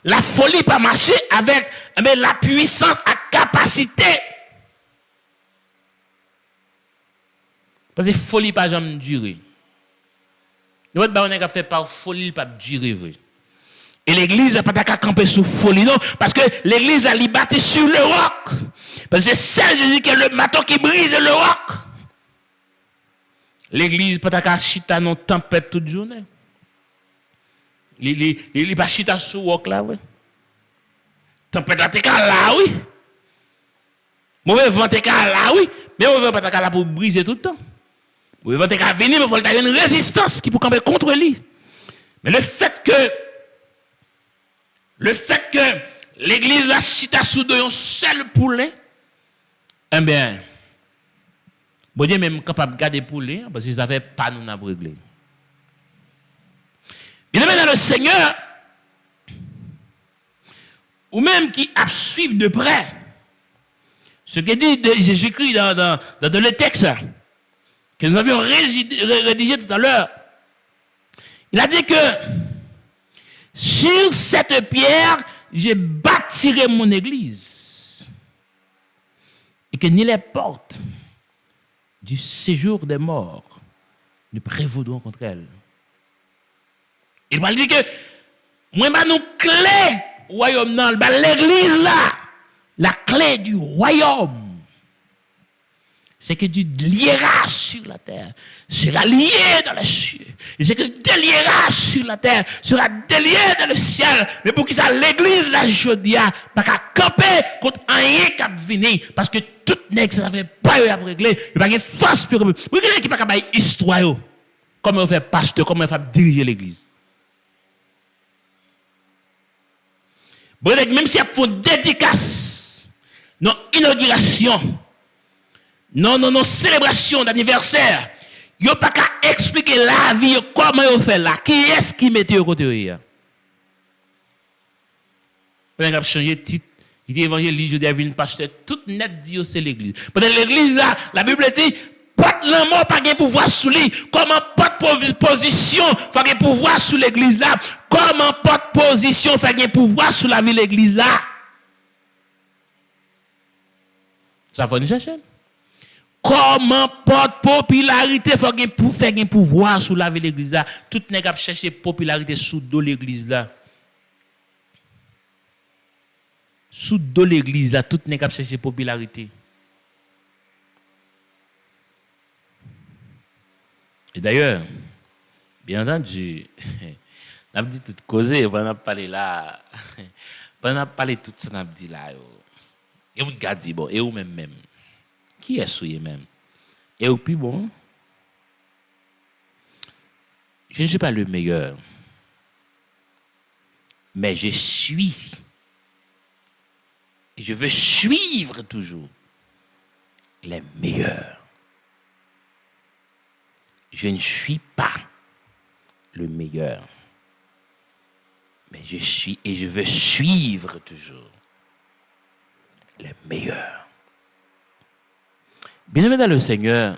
La folie pas marcher avec la puissance, la capacité. Parce que folie pas jamais durer. Le monde a fait par folie pas durer. Et l'église n'a pas qu'à camper sous folie non parce que l'église a bâti sur le roc. Parce que c'est ça Jésus qui est le maton qui brise le roc. L'église pas qu'à chita non tempête toute journée. Il pas chita sous roc là oui. Tempête là t'es là oui. Mauvais vent t'es là oui, mais mauvais vent pas là pour briser tout le temps. Vous pouvez venir, mais il faut avoir une résistance qui peut camper contre lui. Mais le fait que l'église a chita sous un seul poulet, eh bien, bon Dieu même capable de garder poulet, parce qu'ils n'avaient pas nous à régler. Il est maintenant le Seigneur, ou même qui a suivi de près, ce que dit Jésus-Christ dans le texte, que nous avions rédigé tout à l'heure. Il a dit que sur cette pierre, je bâtirai mon église. Et que ni les portes du séjour des morts ne prévaudront contre elle. Il va dire que moi, je nous clé royaume dans l'église là, la clé du royaume. c'est que tu lieras sur la terre, sera lié dans les cieux. Et c'est que tu délieras sur la terre, sera délié dans le ciel. Mais pour qui ça, l'église, la jodia, pas qu'à camper contre rien qui venir. Parce que tout n'est que ça fait pas à régler. Il n'y a pas de force pour quelqu'un qui n'a pas de histoire. Comment on fait pasteur, comment on fait diriger l'église. Même si il faut une dédicace, non inauguration, non célébration d'anniversaire, il n'y a pas qu'à expliquer la vie, comment on fait là. Qui est-ce qui mettait au côté de vous avez changé de titre. Il dit évangile, je dis à une pasteur, tout net dit c'est l'église. Parce que l'église là, la Bible dit, pas l'amour, pas de pouvoir sous lui. Comment pas de position, pas de pouvoir sous l'église là. Comment pas de position, pas de pouvoir sous la vie de l'église là. Ça faut nous chercher. Comment pas de popularité, faut pour faire un pouvoir sous la vie de l'église là. Tout n'est qu'à chercher popularité sous de l'église là. Sous de l'église là, tout n'est qu'à chercher popularité. Et d'ailleurs, bien entendu, on a dit tout causer, on a parlé là, on a parlé tout ça, on a dit là. Et vous regardez, bon, et vous même. Qui est souillé même? Et vous puis bon, je ne suis pas le meilleur, mais je suis. Et je veux suivre toujours les meilleurs. Je ne suis pas le meilleur, mais je suis et je veux suivre toujours les meilleurs. Bien-aimés dans le Seigneur,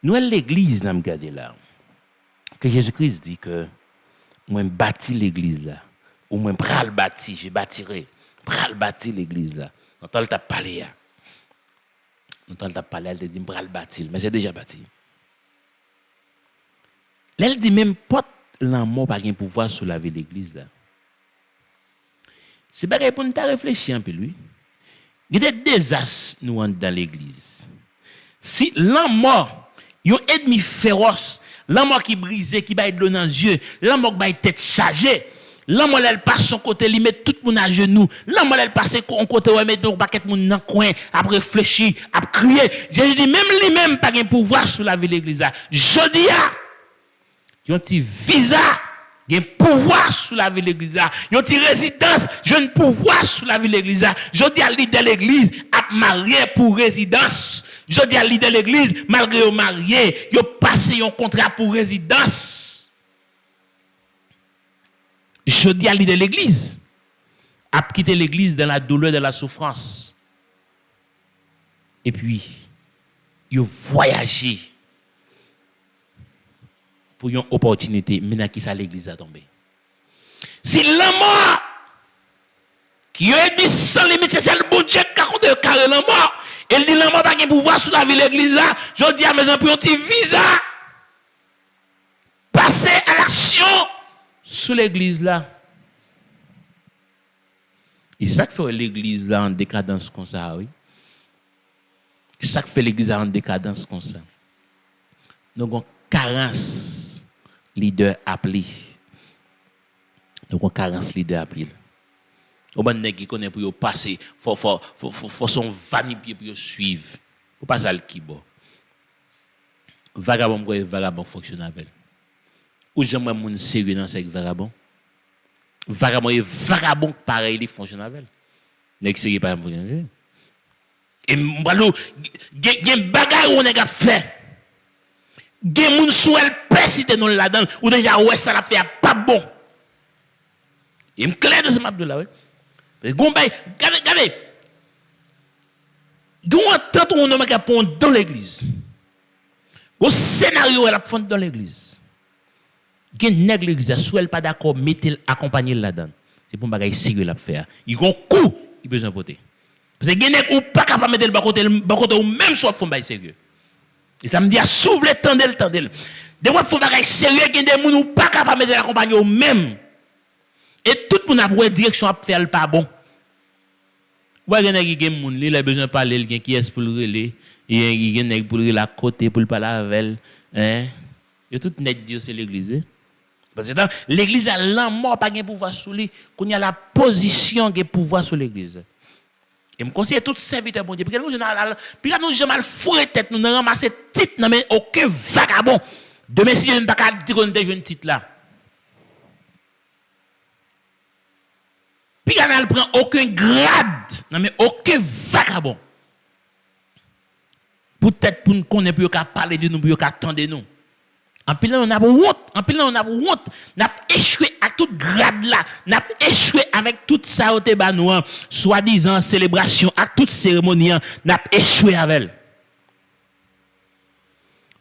nous, à l'église, nous avons regardé là, que Jésus-Christ dit que moi, je bâtis l'église là, ou moi, je bâti, je bâtirai. Pral bâtir l'église là. Nous t'as parlé là. Nous t'as parlé, elle te dit pral bâtir, mais c'est déjà bâti. Elle dit même pas l'amour pas un pouvoir sur la vie de l'église là. C'est pas pour nous réfléchir un peu lui. Il y a des désastres nous dans l'église. Si l'amour, un ennemi féroce, l'amour qui brisé, qui va de l'eau dans les yeux, l'amour qui va tête chargée. L'homme elle passe son côté, il met tout le monde à genoux. L'homme elle passe son côté, il met tout le monde dans le coin, à réfléchir, à crier. Jésus dit, même lui-même, pas de pouvoir sur la vie de l'église. Je dis, il y a un petit visa, il y a un pouvoir sur la vie de l'église. Il y a une petite résidence, il y a un pouvoir sur la vie de l'église. Je dis à l'idée de l'église, à marié pour résidence. Je dis à l'idée de l'église, malgré au marié, il a passé un contrat pour résidence. Je dis à l'idée de l'église, à quitter l'église dans la douleur, dans la souffrance. Et puis, il voyager pour une opportunité, maintenant qui ça l'église a tombé. Si l'amour qui est dit sans limite, c'est le bon Dieu qui a compté carré l'amour. Il dit l'amour n'a pas de pouvoir sur la vie de l'église là. Je dis à mes amis, un petit visa, passer à l'action. Sous l'église là. Et c'est ça qui fait l'église là en décadence comme ça, oui. C'est ça qui fait l'église là en décadence comme ça. Donc on carence leader appelé. Donc on carence leader appelé. Au bon nèg qui connaît pour yo passer, faut son vanipier pour yo suivre. Faut pas ça le qui bon. Vagabond quoi vagabond fonctionne avec. Ou jamais moun sérieux dans ces vagabond. Vagabond et vagabond pareil il fonctionne avec. Nèg sérieux pas fonctionne. Et mbalo gen bagay on nèg a fait. Gen moun sou el persiste non là-dedans ou déjà ouais ça la fait pas bon. Il me clair de ce map de là ouais. Gon bay regardez. Gon tant on homme qui a pond dans l'église. Au scénario elle a fond dans l'église. Gen nèg l'église soit elle pas d'accord mettez accompagner là-dedans. C'est pour bagay sérieux la faire. Il gon coup, il besoin porter. Parce que gen nèg ou pas capable mettre le côté ou même soit fond bagay sérieux. Et ça me dit à s'ouvrir tendel. Des fois fond bagay sérieux gen des moun ou pas capable mettre l'accompagner ou même. Et tout le monde a pour direction à faire pas bon. Ouais gen nèg gen moun, il a besoin parler, il qui est pour le relais. il y a nèg pour la côté pour parler avec elle, hein. Yo tout net dire c'est l'église. Parce que l'église a l'amour pas de pouvoir sur lui, qu'on y a la position de pouvoir sur l'église. Et me conseille tout serviteur bon Dieu, puis nous jamais fouet tête nous ramasser titre non mais aucun vagabond. Demain si je ne pas dire qu'on a jeune titre là. Puis on ne prend aucun grade, non mais aucun vagabond. Peut-être pour nous connaître, pour nous parler de nous, pour nous attendre nous. En plus, on a honte, on a échoué à toute grade là, on a échoué avec toute ça, soi-disant célébration, à toute cérémonie, on a échoué avec elle.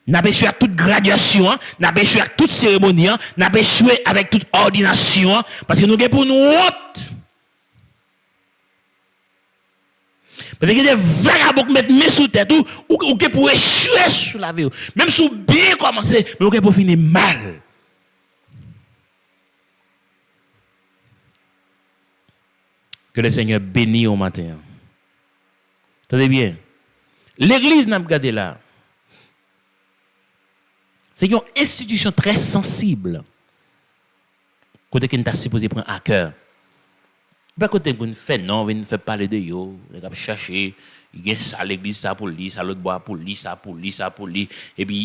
On a échoué à toute graduation, on a échoué à toute cérémonie, on a échoué avec toute ordination, parce que nous avons pour nous honte. Parce qu'il y a des vagabonds qui mettent mes sous tête ou qui pour échouer sur la vie. Même si vous bien commencé, mais vous pour finir mal. Que le Seigneur bénisse au matin. Tenez bien. L'église n'a pas regardé là. C'est une institution très sensible. Côté qui n'est supposé prendre à cœur. Pas côté qu'on fait non, on fait parler de yo, on va chercher, il y a ça l'église ça pour lui, ça l'autre bois pour lui, ça pour lui, ça pour lui et puis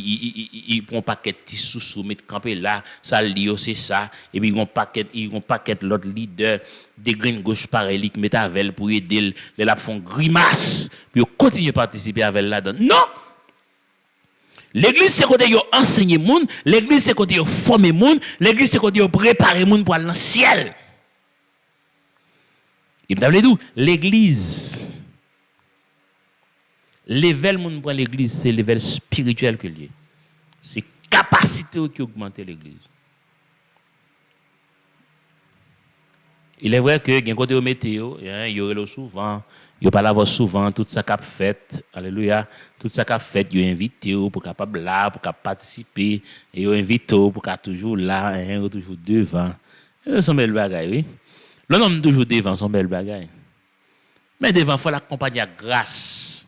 il prend paquet petit sous mettre camper là, ça li c'est ça et puis ils paquet l'autre leader des green gauche pareil qui met avec pour aider les la font grimace puis continue à participer avec là-dedans. Non. L'église c'est côté yo enseigner monde, l'église c'est côté yo former monde, l'église c'est côté yo préparer monde pour aller dans le ciel. Il m'a dit l'église. Level moun prend l'église, c'est level spirituel que lié. C'est capacité qui augmente l'église. Il est vrai que il y a un côté au météo, il y aurait souvent, il pas l'avoir souvent toute ça qu'a fait. Alléluia, toute ça qu'a fait, il invité pour capable là, pour participer et il invité pour toujours là, toujours devant. C'est son bel bagage, oui. Le nom toujours devant son bel bagage. Mais devant, il faut l'accompagner à grâce.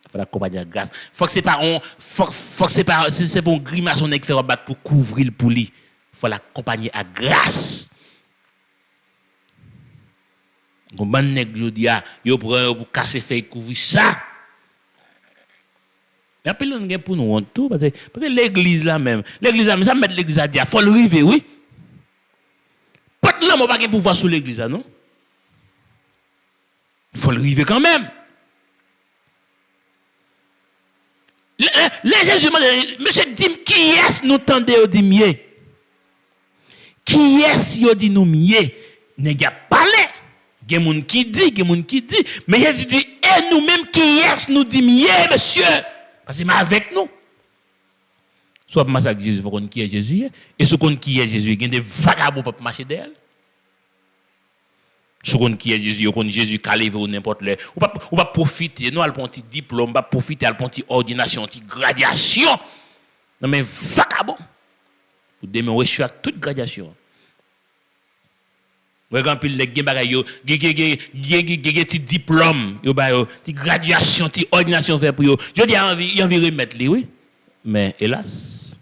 Il faut l'accompagner à grâce. Faut que c'est pas si c'est pour grimace on est faire battre pour couvrir le pour lui. Il faut l'accompagner à grâce. Gon ban nèg jodi a, yo pour casser feuille couvrir ça. Et puis on pour nous honte tout parce que l'église là même, ça mettre l'église à dire, faut le river oui. Pas de l'homme pas de pouvoir sur l'église non. Il faut le river quand même. Les Jésus monsieur dit qui est nous tendez au dit mieux. Qui est yo dit nous mieux. Nèg a parlé. Gen moun qui dit, mais Jésus dit et nous-mêmes qui est nous dit mieux monsieur parce que c'est avec nous. Soit pour massacrer Jésus, il faut qu'on qui est Jésus et ce qu'on qui est Jésus, il y a des vagabonds pour marcher derrière. Ce qu'on qui est Jésus, qu'on Jésus calé ou n'importe là, ou pas profiter, nous allons un petit diplôme, pas profiter, allons un petit ordination, une petite graduation. Non mais vagabond. Pour demain on échoue à toute graduation. Ouais quand pile les bagay yo, petit diplôme, yo ba yo, petite graduation, petite ordination fait pour yo. Je dis envie remettre lui oui. Mais hélas,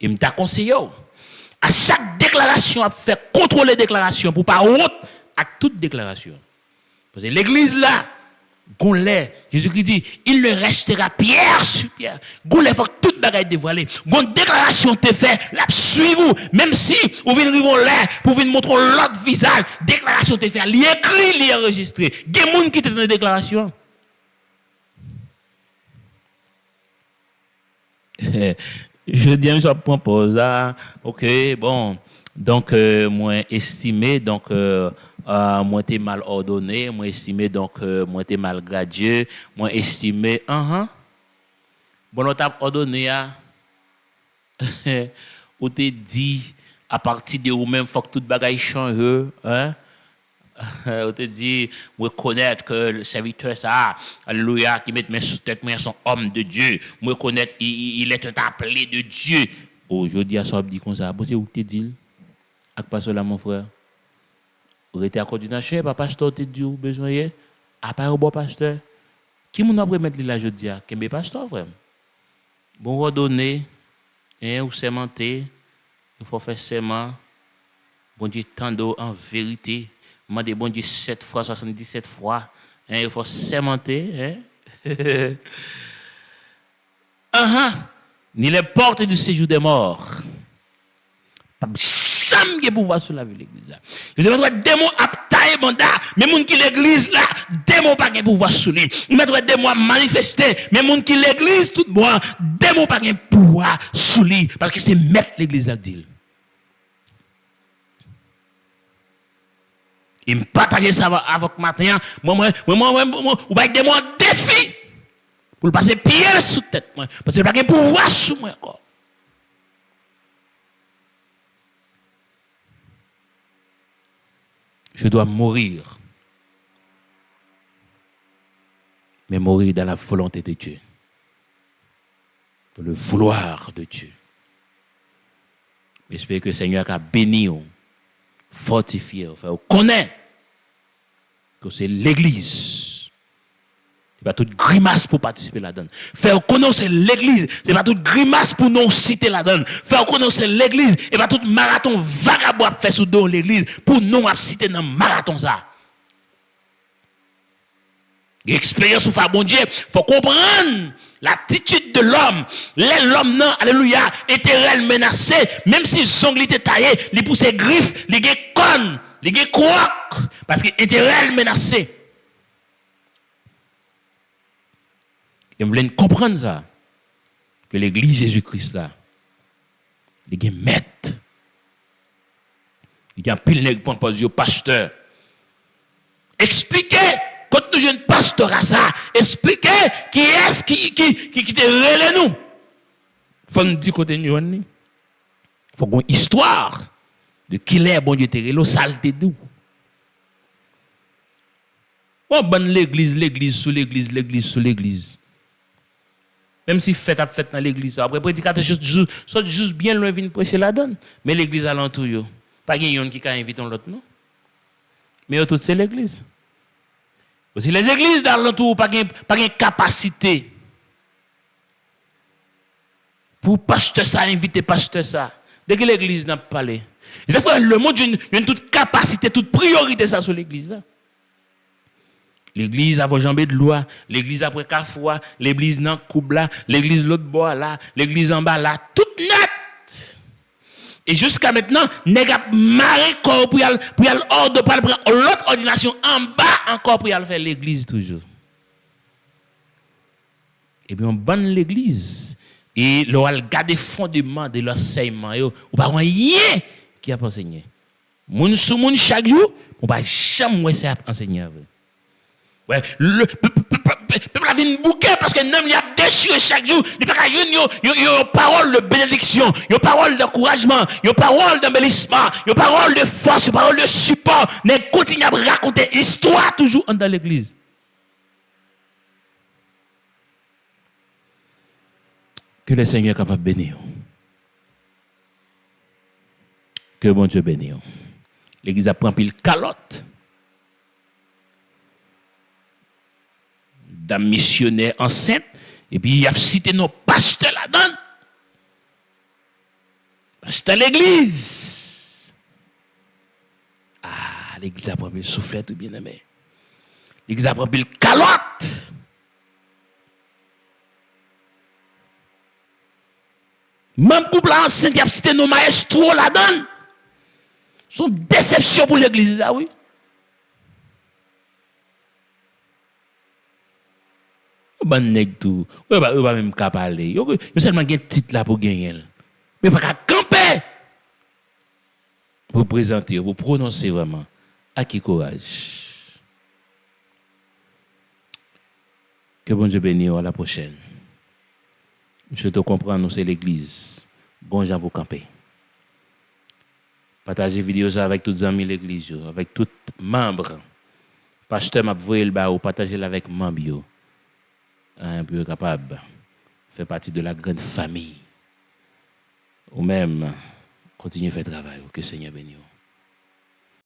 il m'a conseillé à chaque déclaration à faire contrôler déclaration pour pas honte à toute déclaration. Parce que l'église là, Gonlé, Jésus-Christ dit, il ne restera pierre sur pierre. Gonlé faut toute bagaille dévoilée. Gon déclaration te fait, la suivez-vous, même si vous venez arriver là pour venir montrer l'autre visage, déclaration te fait, li écrit, li enregistré. Gen moun qui te donne déclaration. Je dis je propose OK, bon. Donc moi estimé donc moi t'es mal ordonné, moi estimé donc moi t'es mal gradué, moi estimé bon on t'a ordonné ou t'es dit à partir de vous même faut que toute bagaille change hein. On te dit reconnaître que le serviteur ça alléluia qui met mes sous tête mais son homme de Dieu, me reconnaître il est un appelé de Dieu. Aujourd'hui à ça dit comme ça, bon c'est où te dit avec pasteur là mon frère. Rester à coordination pas pasteur te dit besoin à part au bon pasteur. Qui m'a remettre là je dis Kembe pasteur vraiment. Bon redonner ou sémenter, il faut faire sément. Bon Dieu tando en vérité, demander bon Dieu 7 fois 77 fois, il faut sémenter Ni les portes du séjour des morts. Pas jamais pouvoir sur la vie de l'église. Je demande des mots à taille mandat, mais moun qui l'église là, des mots pas de pouvoir sur lui. Je demande des mots à manifester, mais moun qui l'église tout bon, des mots pas de pouvoir sur lui parce que c'est mettre l'église là dit. Il me partage ça avec matin, moi ou pas des mots défi pour passer pied sous tête moi parce que pas de pouvoir sur moi encore. Je dois mourir. Mais mourir dans la volonté de Dieu. Dans le vouloir de Dieu. J'espère que le Seigneur a béni, fortifié, connaît que c'est l'église. Ce n'est pas toute grimace pour participer là-dedans. Faire connaître c'est l'église. Ce n'est pas toute grimace pour nous citer là-dedans. Faire connaître c'est l'église. Et pas tout marathon vagabond à faire sous dos l'église pour nous citer dans le marathon ça. L'expérience ou bon Dieu, faut comprendre l'attitude de l'homme. L'homme non, alléluia, était réel menacé, même si son était taillé, il pousse ses griffes, il est con, il est croc, parce qu'il était réel menacé. Et vous voulez comprendre ça, que l'église Jésus-Christ là, il est maître. Il y a pile nèg pour poser au pasteur. Expliquez quand nous jeunes pasteur à ça, expliquez qui est-ce qui te relève nous. Faut nous dire côté nous il faut qu'on histoire de qui l'est bon Dieu te relève saleté d'où. On bonne l'église sous l'église. Même si fête dans l'église, après prédicateur juste bien loin vient prêcher la donne, mais l'église alentour yo, pas quelqu'un qui invite l'autre non. Mais tout c'est l'église. Aussi les églises d'alentour pas de capacité pour pasteur ça inviter pasteur ça. Dès que l'église n'a pas parlé. C'est vrai le monde une toute capacité, toute priorité ça sur l'église là. L'église avant jambé de loi, l'église après Carrefour, l'église dans coupe là, l'église l'autre bord là, l'église en bas là, tout net. Et jusqu'à maintenant, nèg a maré corps pour y aller hors de prendre l'autre ordination en bas encore pour y aller faire l'église toujours. Et bien on banne l'église et l'on garder fondement de l'enseignement yo, ou pas rien qui a enseigné. Moun sou moun chaque jour, on pas jamais ça enseigner avec. Ouais, le peuple a vu une bouquet parce que l'homme il a déchiré chaque jour. Il n'y a pas une parole de bénédiction, une parole d'encouragement, une parole d'embellissement, une parole de force, une parole de support. Mais continue à raconter histoire toujours dans l'église. Que le Seigneur est capable de bénir. Que bon Dieu bénisse. L'église a pris pile calotte. D'un missionnaire enceinte, et puis il a cité nos pasteurs là-dedans. Pasteur l'église. Ah, l'église a pris le soufflet tout bien aimé. L'église a pris le calotte. Même couple enceinte qui a cité nos maestros là-dedans. C'est une déception pour l'église là, oui. Ban nèg tout ou pas même capable parler yo seulement gen titre là pour gagner mais pas camper pour présenter pour prononcer vraiment à qui courage que bon Dieu bénisse à la prochaine je te comprends nous c'est l'église bon gens pour camper partager vidéo ça avec tous les amis l'église avec tous membres pasteur m'a voyer le ba ou partager avec membres un peu capable faire partie de la grande famille ou même continuer à faire travail que le Seigneur bénisse.